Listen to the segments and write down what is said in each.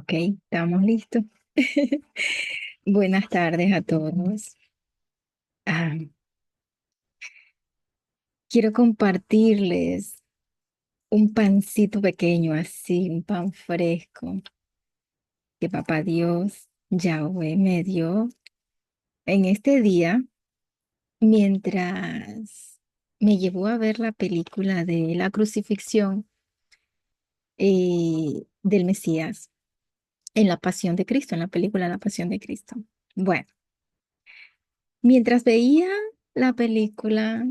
Ok, estamos listos. Buenas tardes a todos. Ah, quiero compartirles un pancito pequeño así, un pan fresco que Papá Dios, Yahweh, me dio en este día mientras me llevó a ver la película de la crucifixión del Mesías en la Pasión de Cristo, en la película La Pasión de Cristo. Bueno, mientras veía la película,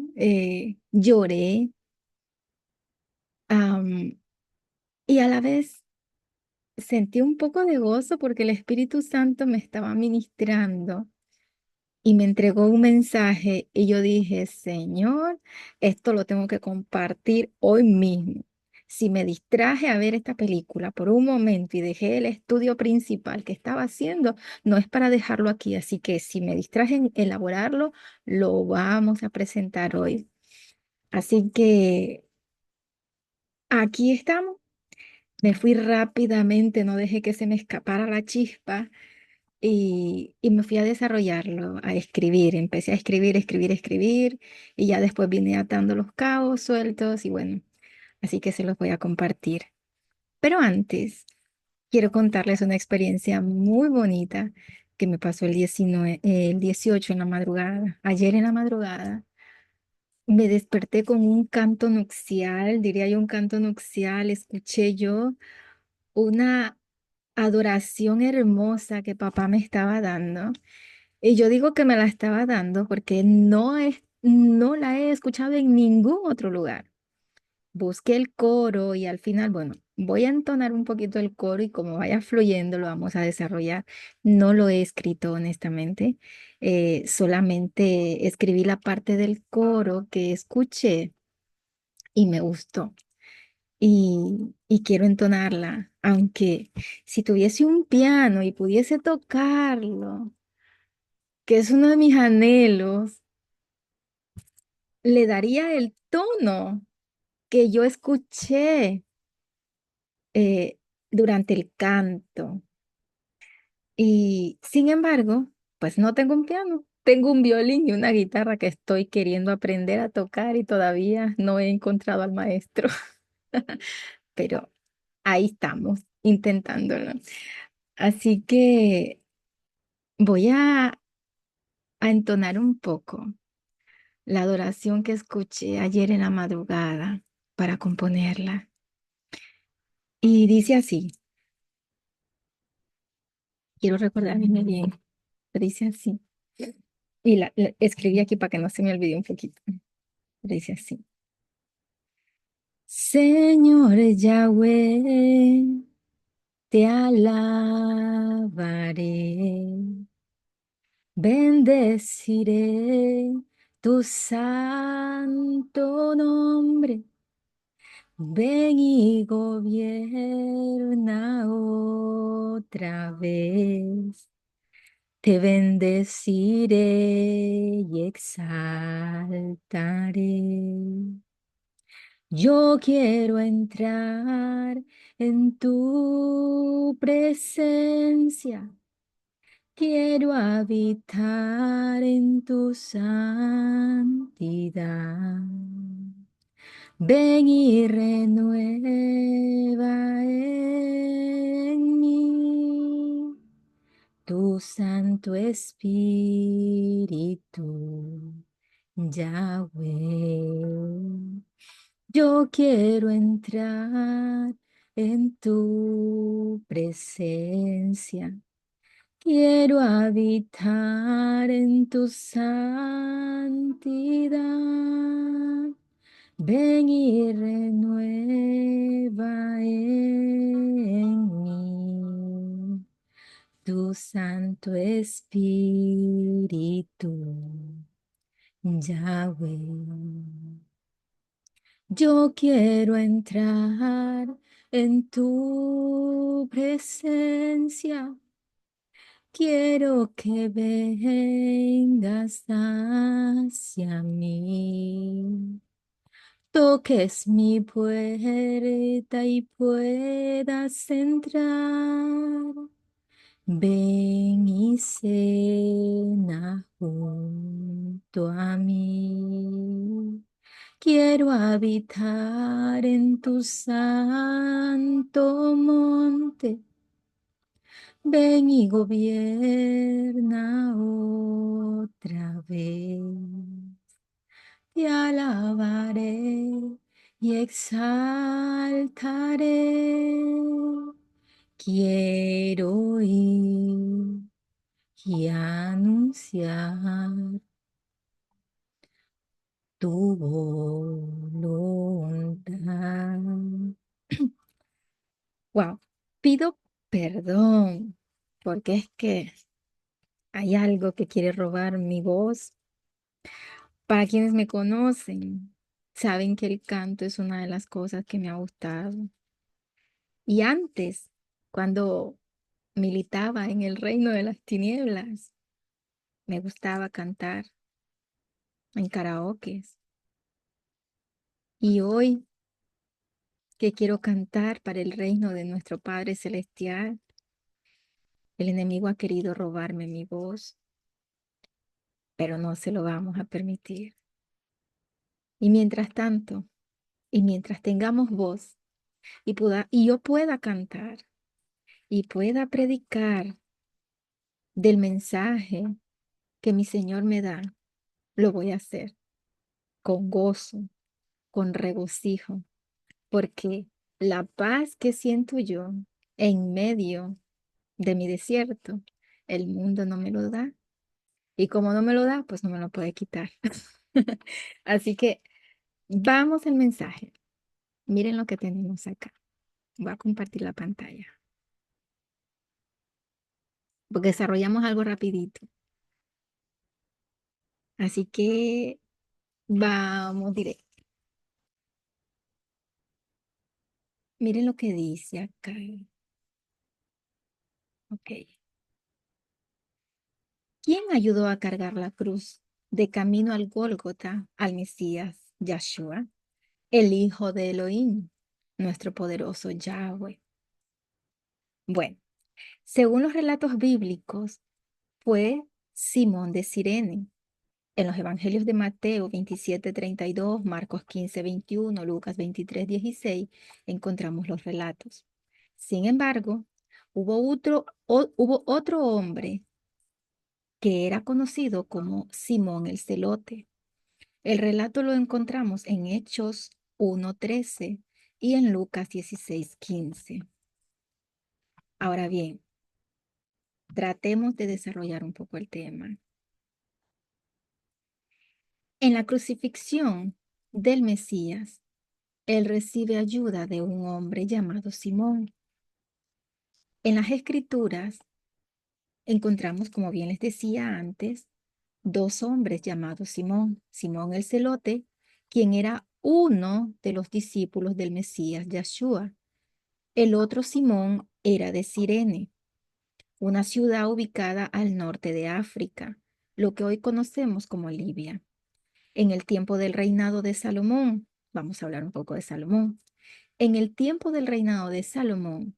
lloré. Am, y a la vez sentí un poco de gozo porque el Espíritu Santo me estaba ministrando y me entregó un mensaje y yo dije, Señor, esto lo tengo que compartir hoy mismo. Si me distraje a ver esta película por un momento y dejé el estudio principal que estaba haciendo, no es para dejarlo aquí. Así que si me distraje en elaborarlo, lo vamos a presentar hoy. Así que aquí estamos. Me fui rápidamente, no dejé que se me escapara la chispa y me fui a desarrollarlo, a escribir. Empecé a escribir, escribir, escribir y ya después vine atando los cabos sueltos y bueno, así que se los voy a compartir. Pero antes, quiero contarles una experiencia muy bonita que me pasó el 18 en la madrugada, ayer en la madrugada. Me desperté con un canto nupcial, diría yo un canto nupcial, escuché yo una adoración hermosa que papá me estaba dando. Y yo digo que me la estaba dando porque no la he escuchado en ningún otro lugar. Busqué el coro y al final, bueno, voy a entonar un poquito el coro y como vaya fluyendo lo vamos a desarrollar. No lo he escrito honestamente, solamente escribí la parte del coro que escuché y me gustó y quiero entonarla, aunque si tuviese un piano y pudiese tocarlo, que es uno de mis anhelos, le daría el tono que yo escuché eh, durante el canto. Y sin embargo, pues no tengo un piano. Tengo un violín y una guitarra que estoy queriendo aprender a tocar y todavía no he encontrado al maestro, pero ahí estamos intentándolo. Así que voy a entonar un poco la adoración que escuché ayer en la madrugada para componerla. Y dice así, quiero recordarme bien, dice así. Y la escribí aquí para que no se me olvide un poquito. Dice así. Señor Yahweh, te alabaré, bendeciré tu santo nombre. Ven y gobierna otra vez. Te bendeciré y exaltaré. Yo quiero entrar en tu presencia. Quiero habitar en tu santidad. Ven y renueva en mí tu Santo Espíritu, Yahweh. Yo quiero entrar en tu presencia. Quiero habitar en tu santidad. Ven y renueva en mí tu Santo Espíritu, Yahweh. Yo quiero entrar en tu presencia. Quiero que vengas hacia mí. toques mi puerta y puedas entrar. Ven y cena junto a mí. Quiero habitar en tu santo monte. Ven y gobierna otra vez. Te alabaré y exaltaré. Quiero ir y anunciar tu voluntad. Wow, pido perdón porque es que hay algo que quiere robar mi voz. Para quienes me conocen, saben que el canto es una de las cosas que me ha gustado. Y antes, cuando militaba en el reino de las tinieblas, me gustaba cantar en karaokes. Y hoy que quiero cantar para el reino de nuestro Padre Celestial, el enemigo ha querido robarme mi voz, pero no se lo vamos a permitir. Y mientras tanto, y mientras tengamos voz y yo pueda cantar y pueda predicar del mensaje que mi Señor me da, lo voy a hacer con gozo, con regocijo, porque la paz que siento yo en medio de mi desierto, el mundo no me lo da. Y como no me lo da, pues no me lo puede quitar. Así que vamos al mensaje. Miren lo que tenemos acá. Voy a compartir la pantalla, porque desarrollamos algo rapidito. Así que vamos directo. Miren lo que dice acá. Ok. ¿Quién ayudó a cargar la cruz de camino al Gólgota al Mesías, Yahshua, el Hijo de Elohim, nuestro poderoso Yahweh? Bueno, según los relatos bíblicos, fue Simón de Cirene. En los evangelios de Mateo 27:32, Marcos 15:21, Lucas 23:16, encontramos los relatos. Sin embargo, hubo otro hombre que era conocido como Simón el Celote. El relato lo encontramos en Hechos 1:13 y en Lucas 16:15. Ahora bien, tratemos de desarrollar un poco el tema. En la crucifixión del Mesías, él recibe ayuda de un hombre llamado Simón. En las Escrituras encontramos, como bien les decía antes, dos hombres llamados Simón. Simón el Celote, quien era uno de los discípulos del Mesías Yahshua. El otro Simón era de Cirene, una ciudad ubicada al norte de África, lo que hoy conocemos como Libia. En el tiempo del reinado de Salomón, vamos a hablar un poco de Salomón. En el tiempo del reinado de Salomón,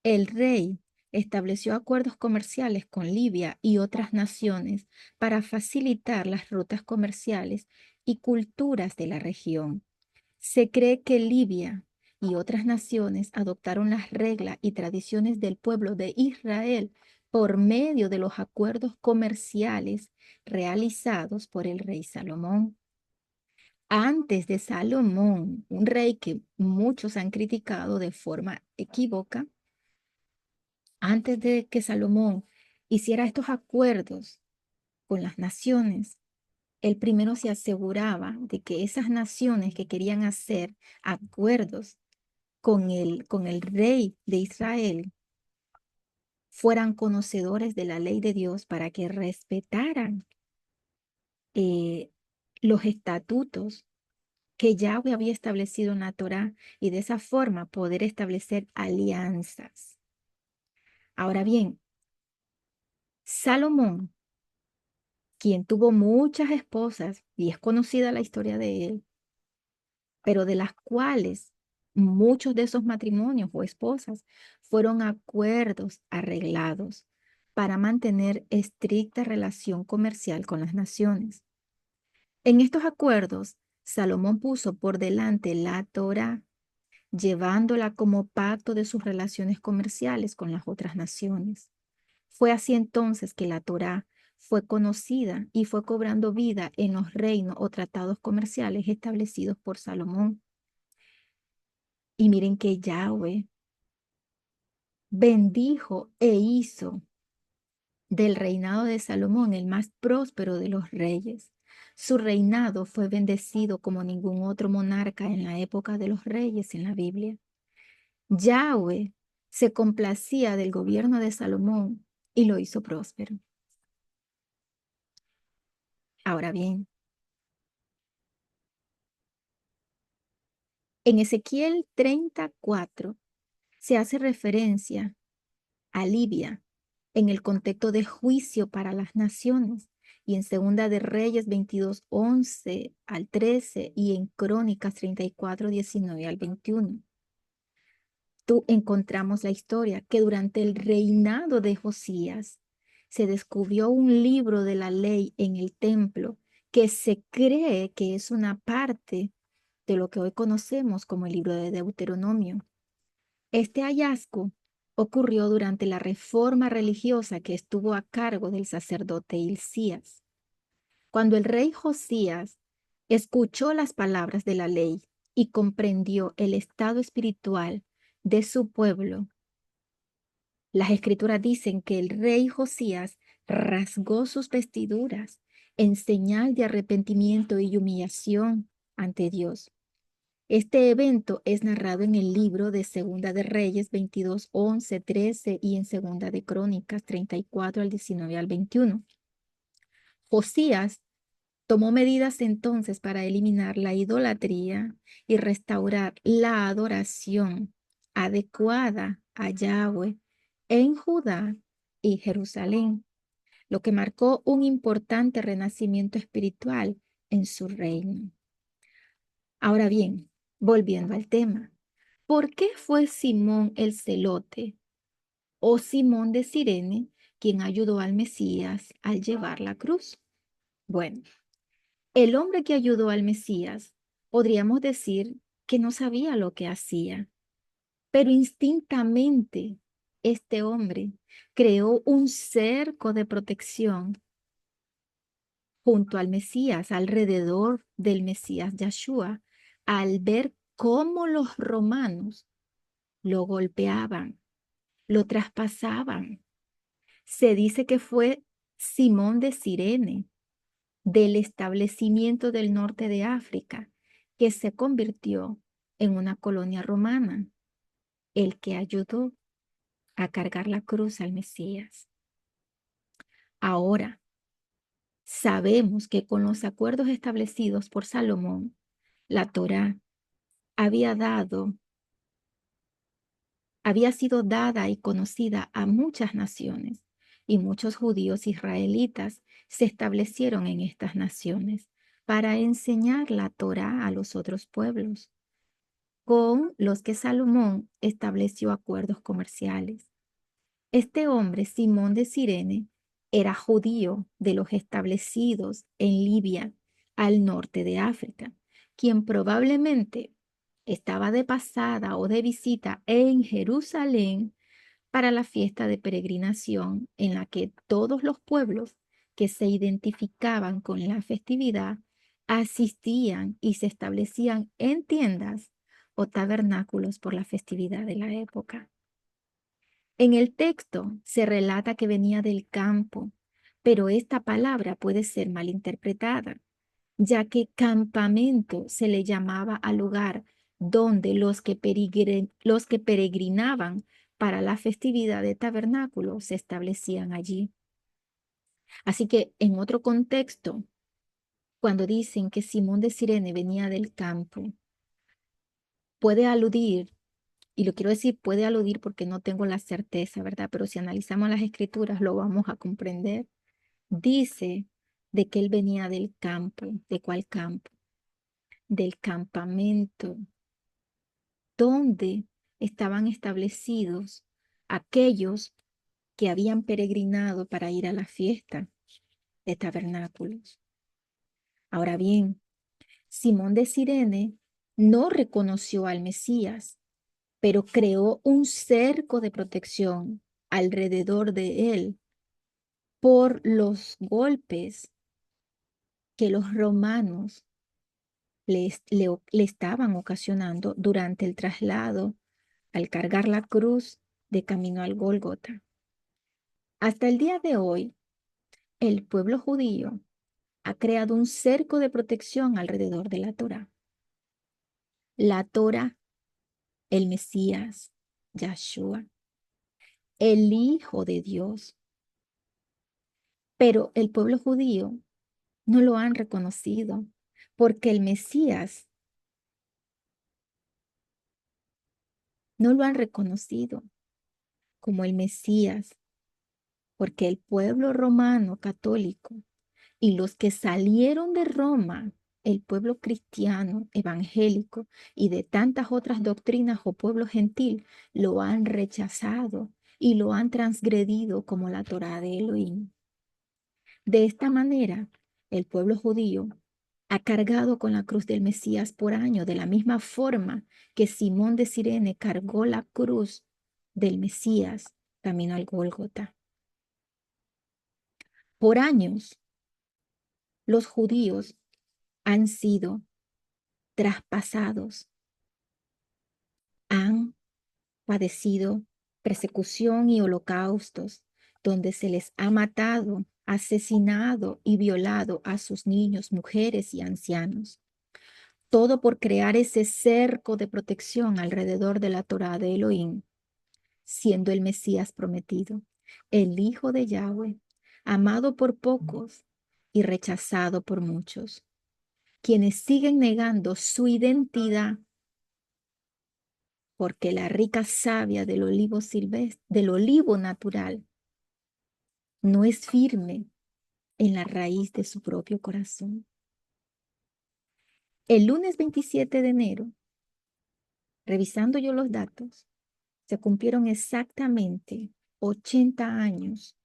el rey estableció acuerdos comerciales con Libia y otras naciones para facilitar las rutas comerciales y culturas de la región. Se cree que Libia y otras naciones adoptaron las reglas y tradiciones del pueblo de Israel por medio de los acuerdos comerciales realizados por el rey Salomón. Antes de Salomón, un rey que muchos han criticado de forma equívoca, antes de que Salomón hiciera estos acuerdos con las naciones, él primero se aseguraba de que esas naciones que querían hacer acuerdos con el rey de Israel fueran conocedores de la ley de Dios para que respetaran eh, los estatutos que Yahweh había establecido en la Torá y de esa forma poder establecer alianzas. Ahora bien, Salomón, quien tuvo muchas esposas y es conocida la historia de él, pero de las cuales muchos de esos matrimonios o esposas fueron acuerdos arreglados para mantener estricta relación comercial con las naciones. En estos acuerdos, Salomón puso por delante la Torá, llevándola como pacto de sus relaciones comerciales con las otras naciones. Fue así entonces que la Torá fue conocida y fue cobrando vida en los reinos o tratados comerciales establecidos por Salomón. Y miren que Yahweh bendijo e hizo del reinado de Salomón el más próspero de los reyes. Su reinado fue bendecido como ningún otro monarca en la época de los reyes en la Biblia. Yahweh se complacía del gobierno de Salomón y lo hizo próspero. Ahora bien, en Ezequiel 34 se hace referencia a Libia en el contexto de juicio para las naciones, y en Segunda de Reyes 22, 11 al 13 y en Crónicas 34, 19 al 21. Tú encontramos la historia que durante el reinado de Josías se descubrió un libro de la ley en el templo que se cree que es una parte de lo que hoy conocemos como el libro de Deuteronomio. Este hallazgo ocurrió durante la reforma religiosa que estuvo a cargo del sacerdote Hilcías. Cuando el rey Josías escuchó las palabras de la ley y comprendió el estado espiritual de su pueblo, las escrituras dicen que el rey Josías rasgó sus vestiduras en señal de arrepentimiento y humillación ante Dios. Este evento es narrado en el libro de Segunda de Reyes 22, 11, 13 y en Segunda de Crónicas 34 al 19 al 21. Josías tomó medidas entonces para eliminar la idolatría y restaurar la adoración adecuada a Yahweh en Judá y Jerusalén, lo que marcó un importante renacimiento espiritual en su reino. Ahora bien, volviendo al tema, ¿por qué fue Simón el Celote o Simón de Cirene quien ayudó al Mesías al llevar la cruz? Bueno, el hombre que ayudó al Mesías, podríamos decir que no sabía lo que hacía, pero instintamente este hombre creó un cerco de protección junto al Mesías, alrededor del Mesías Yahshua, al ver cómo los romanos lo golpeaban, lo traspasaban. Se dice que fue Simón de Cirene, del establecimiento del norte de África, que se convirtió en una colonia romana, el que ayudó a cargar la cruz al Mesías. Ahora, sabemos que con los acuerdos establecidos por Salomón, la Torá había dado, había sido dada y conocida a muchas naciones, y muchos judíos israelitas se establecieron en estas naciones para enseñar la Torá a los otros pueblos, con los que Salomón estableció acuerdos comerciales. Este hombre, Simón de Cirene, era judío de los establecidos en Libia, al norte de África, quien probablemente estaba de pasada o de visita en Jerusalén para la fiesta de peregrinación en la que todos los pueblos que se identificaban con la festividad asistían y se establecían en tiendas o tabernáculos por la festividad de la época. En el texto se relata que venía del campo, pero esta palabra puede ser malinterpretada, ya que campamento se le llamaba al lugar donde los que peregrinaban para la festividad de tabernáculo se establecían allí. Así que en otro contexto, cuando dicen que Simón de Cirene venía del campo, puede aludir, y lo quiero decir, puede aludir porque no tengo la certeza, ¿verdad? Pero si analizamos las escrituras lo vamos a comprender. Dice de que él venía del campo. ¿De cuál campo? del campamento donde estaban establecidos aquellos que habían peregrinado para ir a la fiesta de tabernáculos. Ahora bien, Simón de Cirene no reconoció al Mesías, pero creó un cerco de protección alrededor de él por los golpes que los romanos le estaban ocasionando durante el traslado al cargar la cruz de camino al Gólgota. Hasta el día de hoy, el pueblo judío ha creado un cerco de protección alrededor de la Torá. La Torá, el Mesías, Yahshua, el Hijo de Dios. Pero el pueblo judío no lo han reconocido porque el Mesías no lo han reconocido como el Mesías, porque el pueblo romano católico y los que salieron de Roma, el pueblo cristiano, evangélico y de tantas otras doctrinas o pueblo gentil, lo han rechazado y lo han transgredido como la Torá de Elohim. De esta manera, el pueblo judío ha cargado con la cruz del Mesías por años, de la misma forma que Simón de Cirene cargó la cruz del Mesías camino al Gólgota. Por años, los judíos han sido traspasados, han padecido persecución y holocaustos, donde se les ha matado, asesinado y violado a sus niños, mujeres y ancianos. Todo por crear ese cerco de protección alrededor de la Torá de Elohim, siendo el Mesías prometido, el Hijo de Yahweh, amado por pocos y rechazado por muchos, quienes siguen negando su identidad porque la rica savia del olivo silvestre, del olivo natural, no es firme en la raíz de su propio corazón. El lunes 27 de enero, revisando yo los datos, se cumplieron exactamente 80 años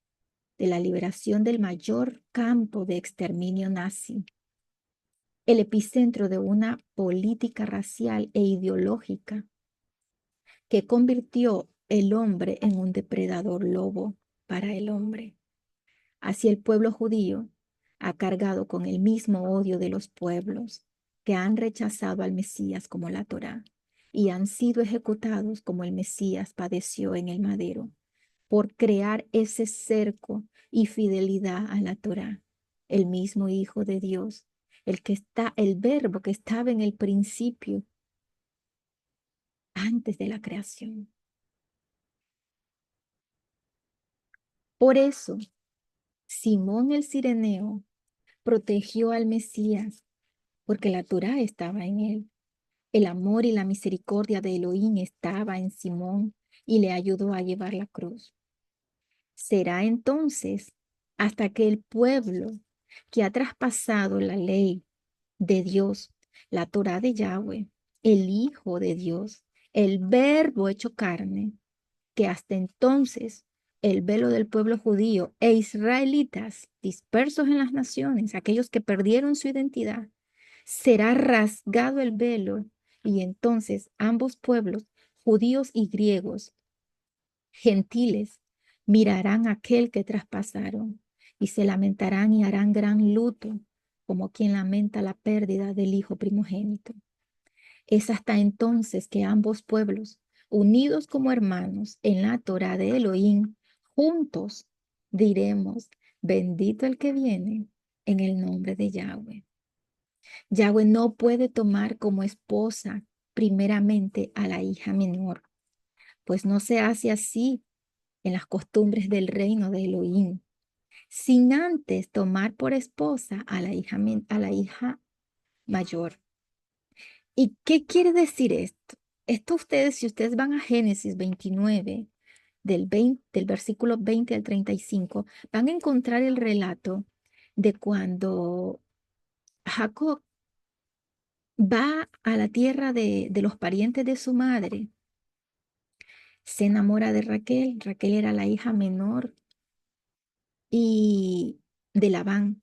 de la liberación del mayor campo de exterminio nazi, el epicentro de una política racial e ideológica que convirtió el hombre en un depredador lobo para el hombre. Así el pueblo judío ha cargado con el mismo odio de los pueblos que han rechazado al Mesías como la Torá y han sido ejecutados como el Mesías padeció en el madero por crear ese cerco y fidelidad a la Torá. El mismo Hijo de Dios, el verbo que estaba en el principio antes de la creación. Por eso, Simón el Cireneo protegió al Mesías porque la Torá estaba en él. El amor y la misericordia de Elohim estaba en Simón y le ayudó a llevar la cruz. Será entonces hasta que el pueblo que ha traspasado la ley de Dios, la Torá de Yahweh, el Hijo de Dios, el Verbo hecho carne, que hasta entonces el velo del pueblo judío e israelitas dispersos en las naciones, aquellos que perdieron su identidad, será rasgado el velo y entonces ambos pueblos, judíos y griegos, gentiles, mirarán a aquel que traspasaron y se lamentarán y harán gran luto, como quien lamenta la pérdida del hijo primogénito. Es hasta entonces que ambos pueblos, unidos como hermanos en la Torá de Elohim, juntos diremos, bendito el que viene en el nombre de Yahweh. Yahweh no puede tomar como esposa primeramente a la hija menor, pues no se hace así en las costumbres del reino de Elohim, sin antes tomar por esposa a a la hija mayor. ¿Y qué quiere decir esto? Esto ustedes, si ustedes van a Génesis 29, del versículo 20 al 35, van a encontrar el relato de cuando Jacob va a la tierra de los parientes de su madre, se enamora de Raquel. Raquel era la hija menor y de Labán.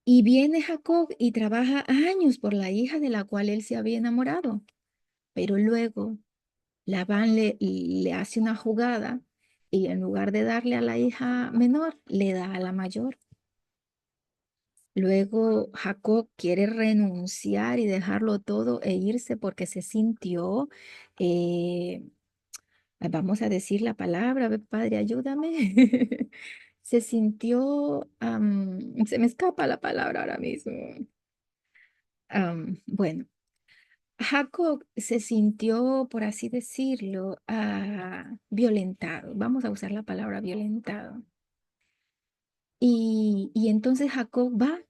Y viene Jacob y trabaja años por la hija de la cual él se había enamorado. Pero luego Labán le hace una jugada y en lugar de darle a la hija menor, le da a la mayor. Luego Jacob quiere renunciar y dejarlo todo e irse porque se sintió, eh, vamos a decir la palabra, a ver, Padre, ayúdame. Se sintió, se me escapa la palabra ahora mismo. Bueno, Jacob se sintió, por así decirlo, violentado. Vamos a usar la palabra violentado. Y entonces Jacob va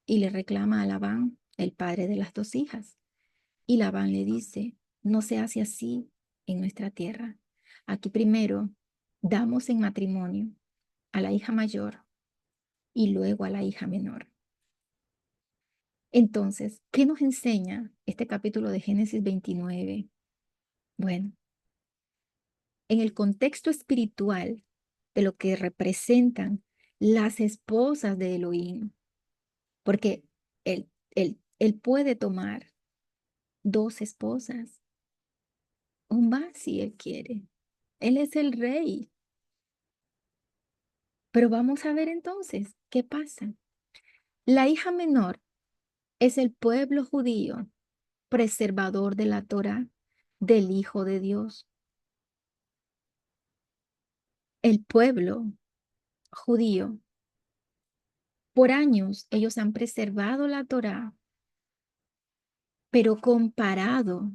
y le reclama a Labán, el padre de las dos hijas. Y Labán le dice, no se hace así en nuestra tierra. Aquí primero damos en matrimonio a la hija mayor y luego a la hija menor. Entonces, ¿qué nos enseña este capítulo de Génesis 29? Bueno, en el contexto espiritual de lo que representan las esposas de Elohim, porque él puede tomar dos esposas, o más si él quiere. Él es el rey. Pero vamos a ver entonces qué pasa. La hija menor es el pueblo judío, preservador de la Torá, del Hijo de Dios. El pueblo judío, por años ellos han preservado la Torá, pero comparado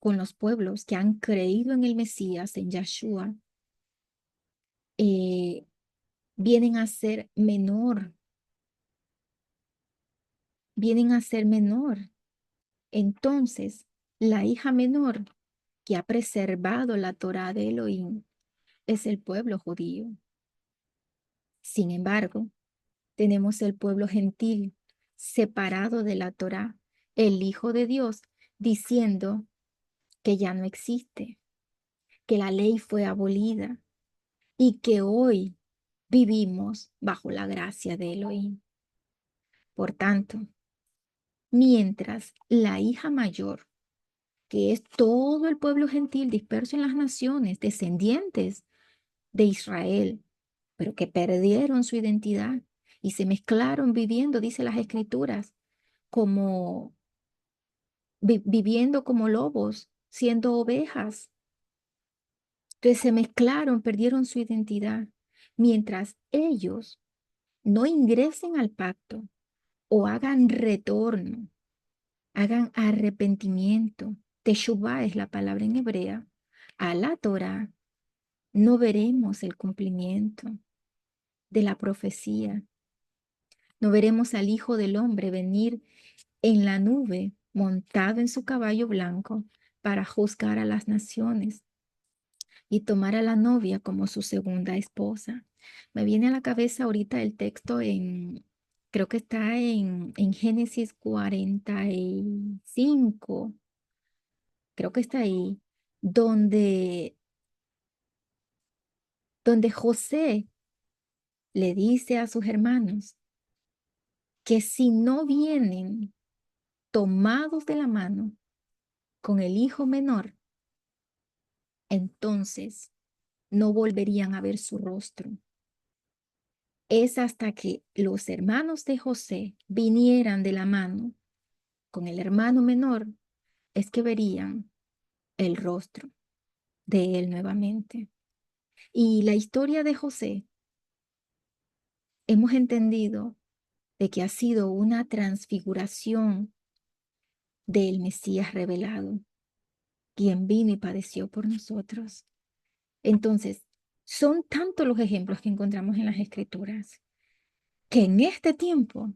con los pueblos que han creído en el Mesías, en Yahshua, eh, vienen a ser menor, vienen a ser menor. Entonces, la hija menor que ha preservado la Torá de Elohim es el pueblo judío. Sin embargo, tenemos el pueblo gentil separado de la Torá, el Hijo de Dios, diciendo que ya no existe, que la ley fue abolida y que hoy vivimos bajo la gracia de Elohim. Por tanto, mientras la hija mayor, que es todo el pueblo gentil disperso en las naciones, descendientes de Israel, pero que perdieron su identidad y se mezclaron viviendo, dice las escrituras, como viviendo como lobos, siendo ovejas. Entonces se mezclaron, perdieron su identidad. Mientras ellos no ingresen al pacto o hagan retorno, hagan arrepentimiento, teshuvá es la palabra en hebrea, a la Torah, no veremos el cumplimiento de la profecía. No veremos al Hijo del Hombre venir en la nube montado en su caballo blanco para juzgar a las naciones y tomar a la novia como su segunda esposa. Me viene a la cabeza ahorita el texto creo que está en Génesis 45, creo que está ahí, donde, donde José le dice a sus hermanos que si no vienen tomados de la mano con el hijo menor, entonces no volverían a ver su rostro. Es hasta que los hermanos de José vinieran de la mano con el hermano menor, es que verían el rostro de él nuevamente. Y la historia de José, hemos entendido de que ha sido una transfiguración del Mesías revelado, quien vino y padeció por nosotros. Entonces, son tantos los ejemplos que encontramos en las Escrituras que en este tiempo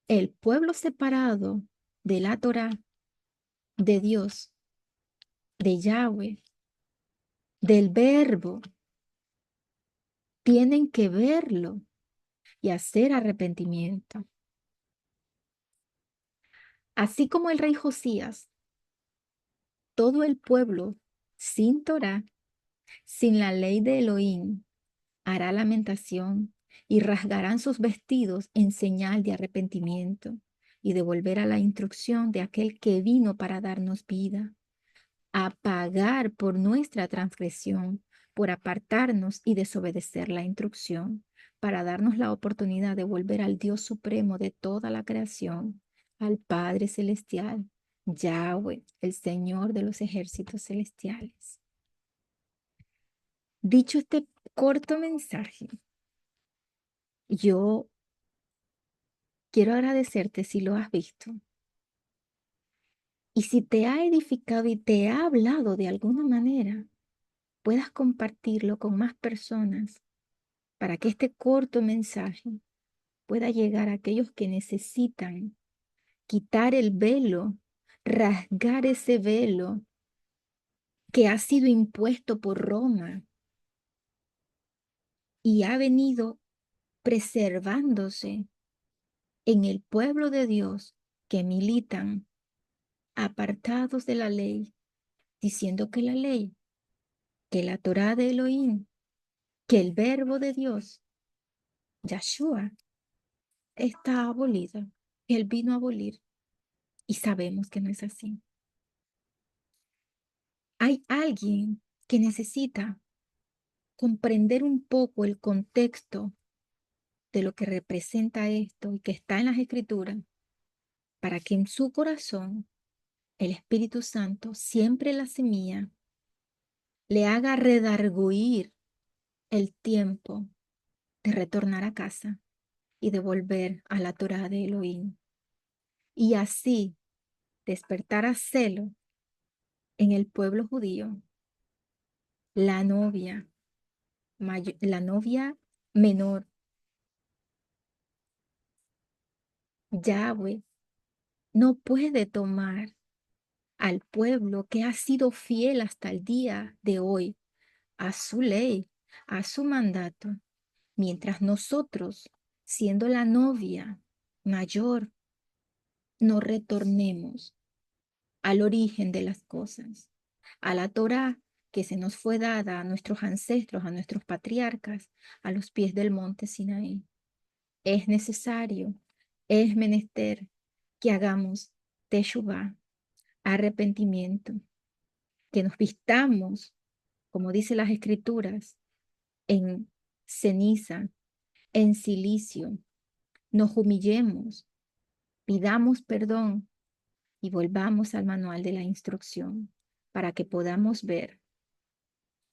el pueblo separado de la Torá, de Dios, de Yahweh, del Verbo, tienen que verlo y hacer arrepentimiento. Así como el rey Josías, todo el pueblo sin Torá, sin la ley de Elohim, hará lamentación y rasgarán sus vestidos en señal de arrepentimiento y de volver a la instrucción de aquel que vino para darnos vida, a pagar por nuestra transgresión, por apartarnos y desobedecer la instrucción, para darnos la oportunidad de volver al Dios supremo de toda la creación, al Padre Celestial, Yahweh, el Señor de los ejércitos celestiales. Dicho este corto mensaje, yo quiero agradecerte si lo has visto y si te ha edificado y te ha hablado de alguna manera, puedas compartirlo con más personas para que este corto mensaje pueda llegar a aquellos que necesitan quitar el velo, rasgar ese velo que ha sido impuesto por Roma y ha venido preservándose en el pueblo de Dios que militan apartados de la ley, diciendo que la ley, que la Torá de Elohim, que el verbo de Dios, Yahshua, está abolida. Él vino a abolir y sabemos que no es así. Hay alguien que necesita comprender un poco el contexto de lo que representa esto y que está en las Escrituras, para que en su corazón el Espíritu Santo, siempre la semilla, le haga redarguir el tiempo de retornar a casa y de volver a la Torá de Elohim. Y así despertar a celo en el pueblo judío, la novia, la novia menor, Yahweh, no puede tomar al pueblo que ha sido fiel hasta el día de hoy a su ley, a su mandato, mientras nosotros, siendo la novia mayor, no retornemos al origen de las cosas, a la Torá que se nos fue dada a nuestros ancestros, a nuestros patriarcas, a los pies del monte Sinaí. Es necesario, es menester que hagamos teshuvá, arrepentimiento, que nos vistamos, como dice las escrituras, en ceniza, en silicio, nos humillemos, pidamos perdón y volvamos al manual de la instrucción para que podamos ver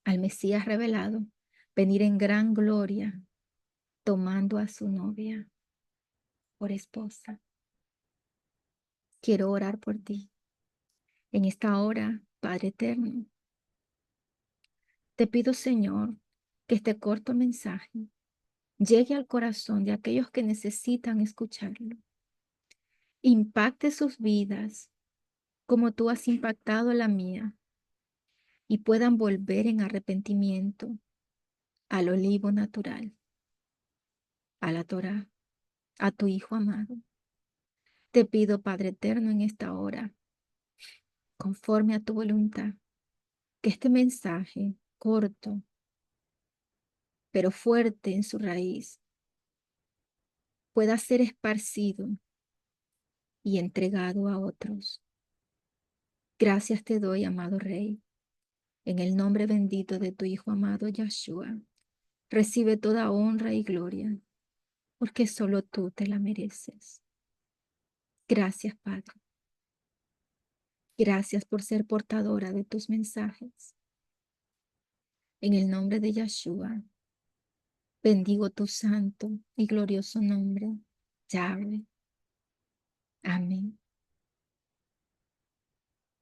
al Mesías revelado venir en gran gloria, tomando a su novia por esposa. Quiero orar por ti. En esta hora, Padre eterno, te pido, Señor, que este corto mensaje llegue al corazón de aquellos que necesitan escucharlo. Impacte sus vidas como tú has impactado la mía y puedan volver en arrepentimiento al olivo natural, a la Torá, a tu Hijo amado. Te pido, Padre eterno, en esta hora, conforme a tu voluntad, que este mensaje corto, pero fuerte en su raíz, pueda ser esparcido y entregado a otros. Gracias te doy, amado Rey, en el nombre bendito de tu Hijo amado Yahshua. Recibe toda honra y gloria, porque solo tú te la mereces. Gracias, Padre. Gracias por ser portadora de tus mensajes. En el nombre de Yahshua, bendigo tu santo y glorioso nombre, Yahweh. Amén.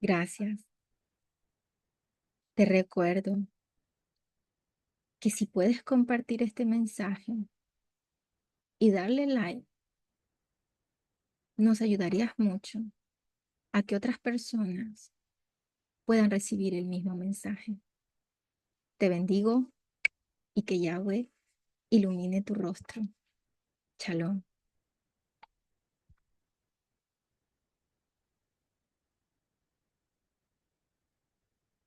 Gracias. Te recuerdo que si puedes compartir este mensaje y darle like, nos ayudarías mucho a que otras personas puedan recibir el mismo mensaje. Te bendigo y que Yahweh ilumine tu rostro. Shalom.